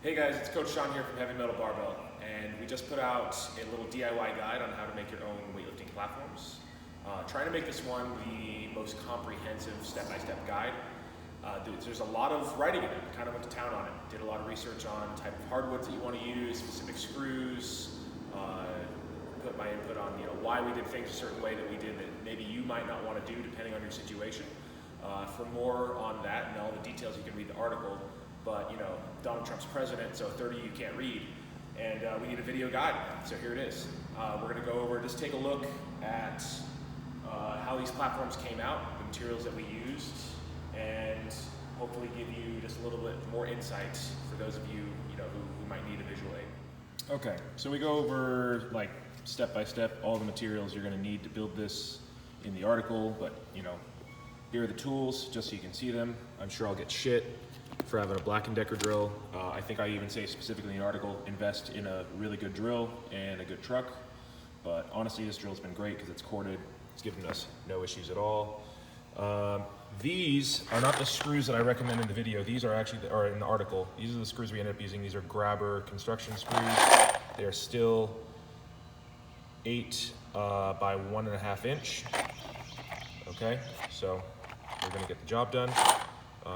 Hey guys, it's Coach Sean here from Heavy Metal Barbell, and we just put out a little DIY guide on how to make your own weightlifting platforms. Trying to make this one the most comprehensive step-by-step guide. There's a lot of writing in it. Kind of went to town on it. Did a lot of research on type of hardwoods that you want to use, specific screws. Put my input on why we did things a certain way that we did that maybe you might not want to do depending on your situation. For more on that and all the details, you can read the article. But Donald Trump's president, so 30 you can't read, and we need a video guide. So here it is. We're going to go over, just take a look at how these platforms came out, the materials that we used, and hopefully give you just a little bit more insight for those of you who might need a visual aid. Okay, so we go over like step by step all the materials you're going to need to build this in the article, but here are the tools just so you can see them. I'm sure I'll get shit for having a Black & Decker drill. I think I even say specifically in the article, invest in a really good drill and a good truck. But honestly, this drill's been great because it's corded. It's given us no issues at all. These are not the screws that I recommend in the video. These are actually, or in the article, these are the screws we ended up using. These are grabber construction screws. They are still 8 by 1.5 inch. Okay, so we're gonna get the job done.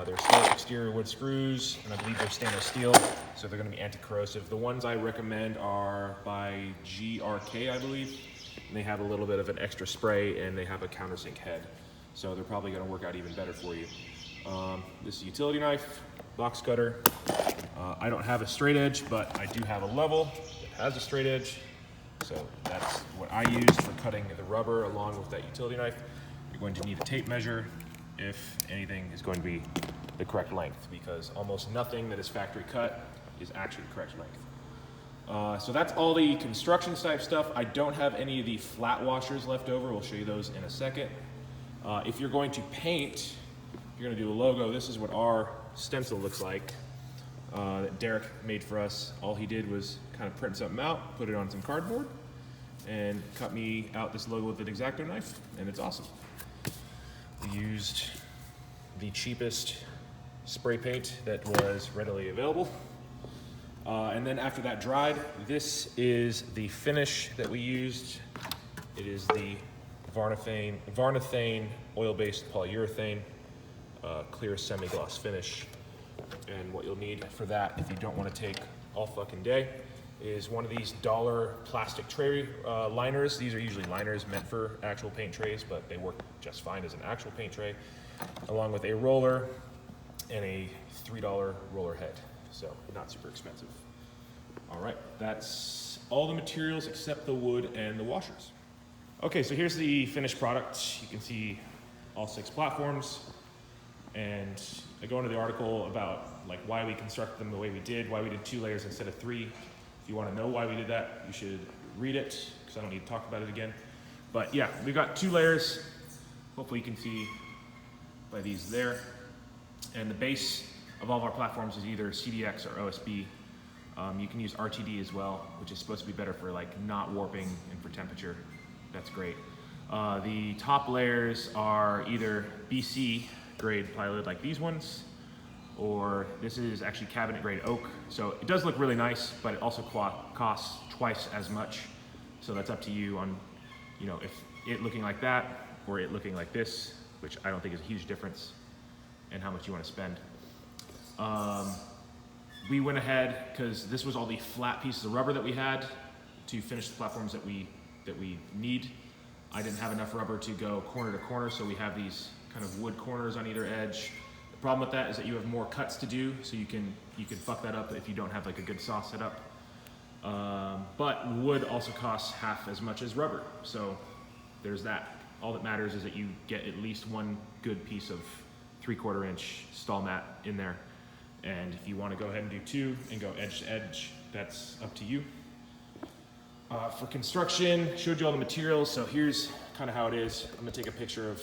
They're still exterior wood screws, and I believe they're stainless steel, so they're going to be anti-corrosive. The ones I recommend are by GRK, I believe. And they have a little bit of an extra spray, and they have a countersink head, so they're probably going to work out even better for you. This is a utility knife, box cutter. I don't have a straight edge, but I do have a level that has a straight edge, so that's what I used for cutting the rubber along with that utility knife. You're going to need a tape measure if anything is going to be the correct length, because almost nothing that is factory cut is actually the correct length. So that's all the construction type stuff. I don't have any of the flat washers left over. We'll show you those in a second. If you're going to paint, you're going to do a logo. This is what our stencil looks like that Derek made for us. All he did was kind of print something out, put it on some cardboard, and cut me out this logo with an X-Acto knife, and it's awesome. We used the cheapest spray paint that was readily available. And then after that dried, this is the finish that we used. It is the Varnithane oil-based polyurethane clear semi-gloss finish. And what you'll need for that, if you don't want to take all fucking day, is one of these dollar plastic tray liners. These are usually liners meant for actual paint trays, but they work just fine as an actual paint tray, along with a roller and a $3 roller head. So not super expensive. All right, that's all the materials except the wood and the washers. Okay, so here's the finished product. You can see all 6 platforms, and I go into the article about like why we constructed them the way we did, why we did 2 layers instead of 3. If you want to know why we did that, you should read it, because I don't need to talk about it again. But yeah, we've got 2 layers. Hopefully you can see by these there. And the base of all of our platforms is either CDX or OSB. You can use RTD as well, which is supposed to be better for like not warping and for temperature. That's great. The top layers are either BC grade plywood like these ones, or this is actually cabinet grade oak. So it does look really nice, but it also costs twice as much. So that's up to you on, if it looking like that or it looking like this, which I don't think is a huge difference, and how much you want to spend. We went ahead, because this was all the flat pieces of rubber that we had to finish the platforms that we need. I didn't have enough rubber to go corner to corner, so we have these kind of wood corners on either edge. The problem with that is that you have more cuts to do, so you can fuck that up if you don't have like a good saw set up. But wood also costs half as much as rubber, so there's that. All that matters is that you get at least one good piece of 3/4 inch stall mat in there. And if you want to go ahead and do 2 and go edge to edge, that's up to you. For construction, showed you all the materials, so here's kind of how it is. I'm gonna take a picture of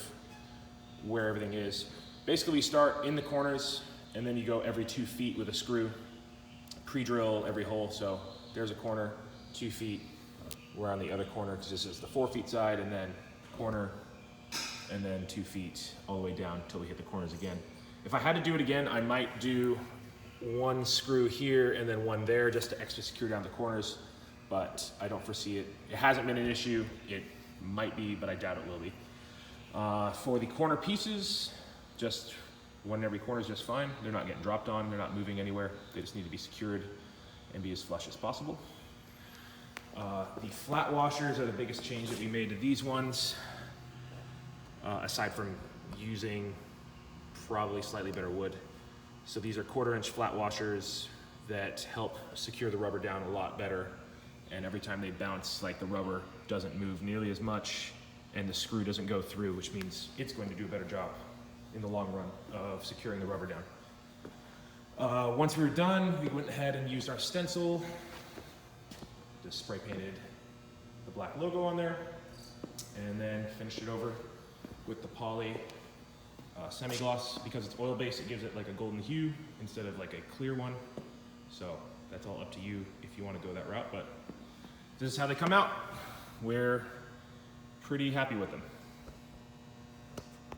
where everything is. Basically, we start in the corners, and then you go every 2 feet with a screw. Pre-drill every hole, so there's a corner, 2 feet. We're on the other corner, because this is the 4 feet side, and then corner, and then 2 feet all the way down until we hit the corners again. If I had to do it again, I might do one screw here and then one there just to extra secure down the corners, but I don't foresee it. It hasn't been an issue. It might be, but I doubt it will be. For the corner pieces, just one in every corner is just fine. They're not getting dropped on, they're not moving anywhere. They just need to be secured and be as flush as possible. The flat washers are the biggest change that we made to these ones, aside from using probably slightly better wood. So these are 1/4 inch flat washers that help secure the rubber down a lot better. And every time they bounce, like, the rubber doesn't move nearly as much and the screw doesn't go through, which means it's going to do a better job in the long run of securing the rubber down. Once we were done, we went ahead and used our stencil. Just spray painted the black logo on there and then finished it over with the poly semi-gloss. Because it's oil-based, it gives it like a golden hue instead of like a clear one. So that's all up to you if you want to go that route, but this is how they come out. We're pretty happy with them.